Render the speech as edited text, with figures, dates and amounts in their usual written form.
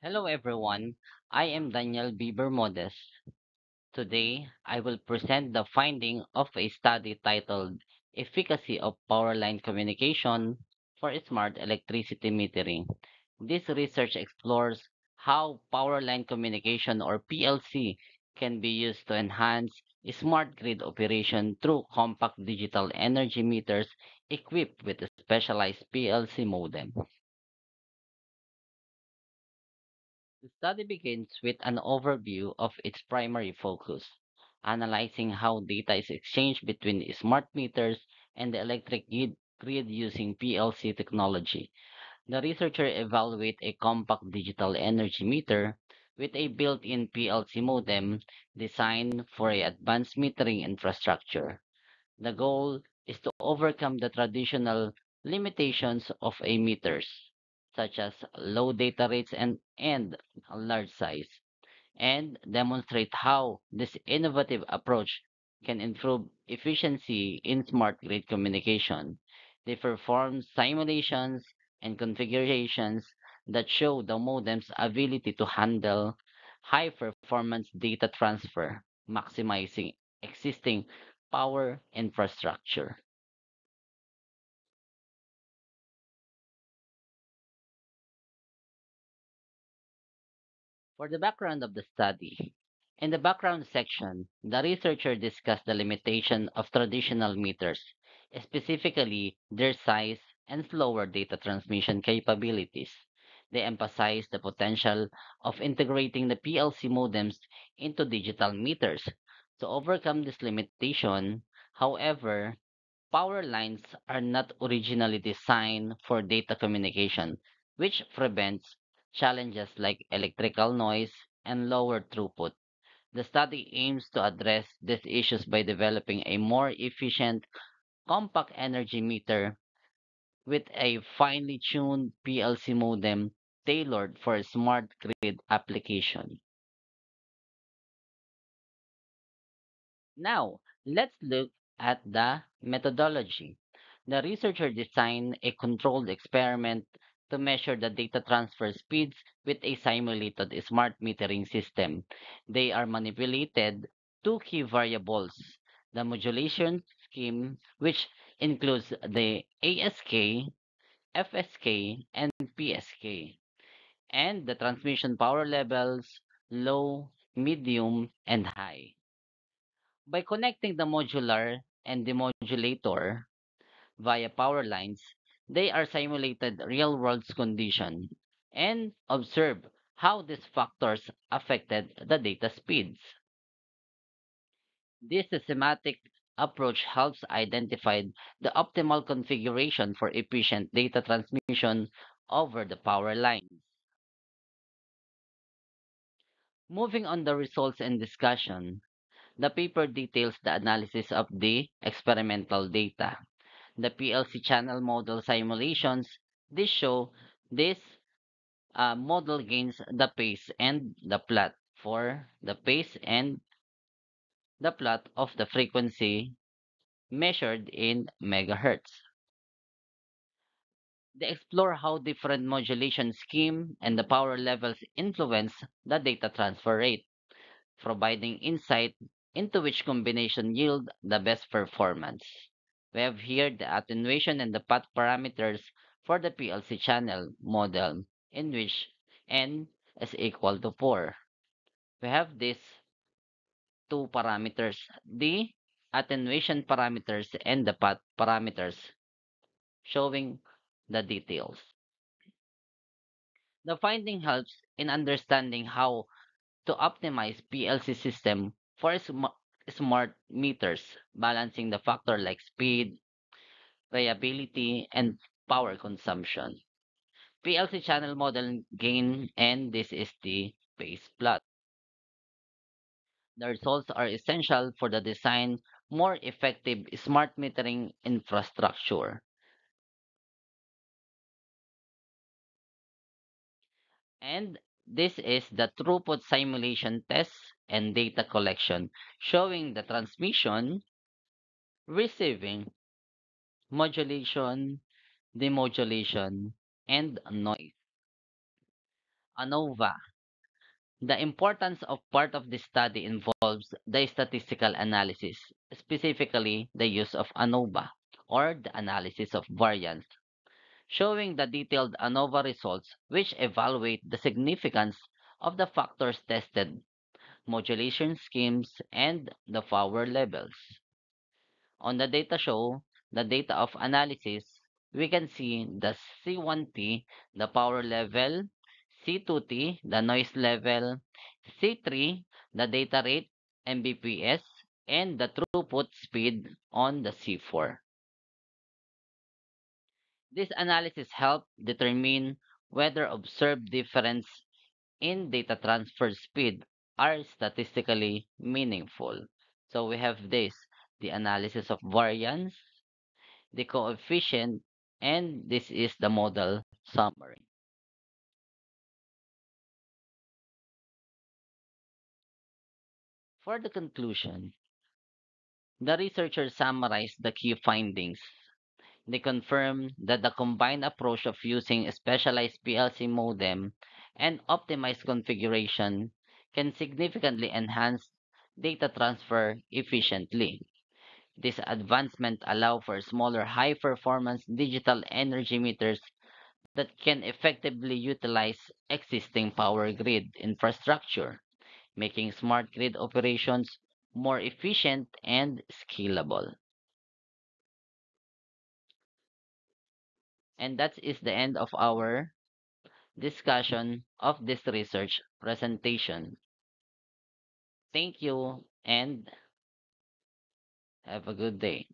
Hello everyone, I am Daniel B. Bermudez. Today, I will present the finding of a study titled Efficacy of Power Line Communication for Smart Electricity Metering. This research explores how power line communication or PLC can be used to enhance smart grid operation through compact digital energy meters equipped with a specialized PLC modem. The study begins with an overview of its primary focus, analyzing how data is exchanged between smart meters and the electric grid using PLC technology. The researcher evaluate a compact digital energy meter with a built-in PLC modem designed for a advanced metering infrastructure. The goal is to overcome the traditional limitations of a meters, such as low data rates and large size, and demonstrate how this innovative approach can improve efficiency in smart grid communication. They perform simulations and configurations that show the modem's ability to handle high performance data transfer, maximizing existing power infrastructure. For the background of the study, in the background section, the researcher discussed the limitation of traditional meters, specifically their size and slower data transmission capabilities. They emphasized the potential of integrating the PLC modems into digital meters. To overcome this limitation, however, power lines are not originally designed for data communication, which prevents challenges like electrical noise and lower throughput. The study aims to address these issues by developing a more efficient, compact energy meter with a finely tuned PLC modem tailored for a smart grid application. Now, let's look at the methodology. The researcher designed a controlled experiment to measure the data transfer speeds with a simulated smart metering system. They are manipulated two key variables, the modulation scheme, which includes the ASK, FSK, and PSK, and the transmission power levels, low, medium, and high. By connecting the modular and the modulator via power lines, they are simulated real-world condition and observe how these factors affected the data speeds. This systematic approach helps identify the optimal configuration for efficient data transmission over the power lines. Moving on the results and discussion, the paper details the analysis of the experimental data. The PLC channel model simulations, this show this model gains the pace and the plot for the pace and the plot of the frequency measured in megahertz. They explore how different modulation scheme and the power levels influence the data transfer rate, providing insight into which combination yield the best performance. We have here the attenuation and the path parameters for the PLC channel model in which n is equal to 4. We have these two parameters, the attenuation parameters and the path parameters, showing the details. The finding helps in understanding how to optimize PLC system for smart meters, balancing the factor like speed, reliability, and power consumption. PLC channel model gain, and this is the base plot. The results are essential for the design more effective smart metering infrastructure. And this is the throughput simulation test and data collection showing the transmission, receiving, modulation, demodulation, and noise. ANOVA. The importance of part of this study involves the statistical analysis, specifically the use of ANOVA, or the analysis of variance, showing the detailed ANOVA results which evaluate the significance of the factors tested, modulation schemes, and the power levels. On the data show, the data of analysis, we can see the C1T, the power level, C2T, the noise level, C3, the data rate, Mbps, and the throughput speed on the C4. This analysis helped determine whether observed difference in data transfer speed are statistically meaningful. So we have this, the analysis of variance, the coefficient, and this is the model summary. For the conclusion, the researchers summarized the key findings. They confirmed that the combined approach of using a specialized PLC modem and optimized configuration can significantly enhance data transfer efficiently. This advancement allow for smaller high-performance digital energy meters that can effectively utilize existing power grid infrastructure, making smart grid operations more efficient and scalable. And that is the end of our discussion of this research presentation. Thank you and have a good day.